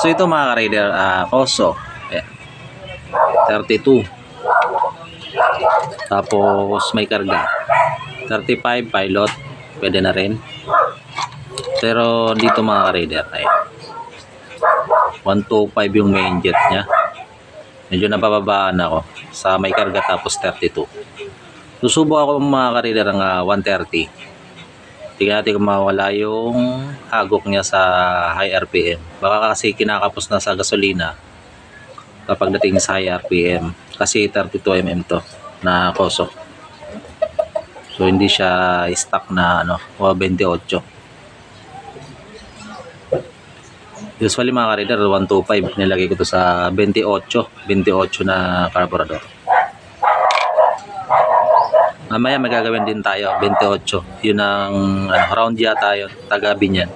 So ito mga ka-raider, Koso. Ayan. 32. Tapos may karga. 35 pilot. Pwede na rin. Pero dito mga ka-raider, ayan. 125 yung main jet niya. Medyo napababaan ako sa may karga tapos 32. Susubo ako mga ka-raider ng 130. Tingnan natin kung mawala yung hagok niya sa high RPM. Baka kasi kinakapos na sa gasolina kapag dating sa high RPM. Kasi 32mm to na Koso. So hindi siya stock na 28. Usually mga ka-raider 125 nilagay ko to sa 28 na carburetor. Mamaya may gagawin din tayo 28. Yun ang round yata yun, taga Binyan.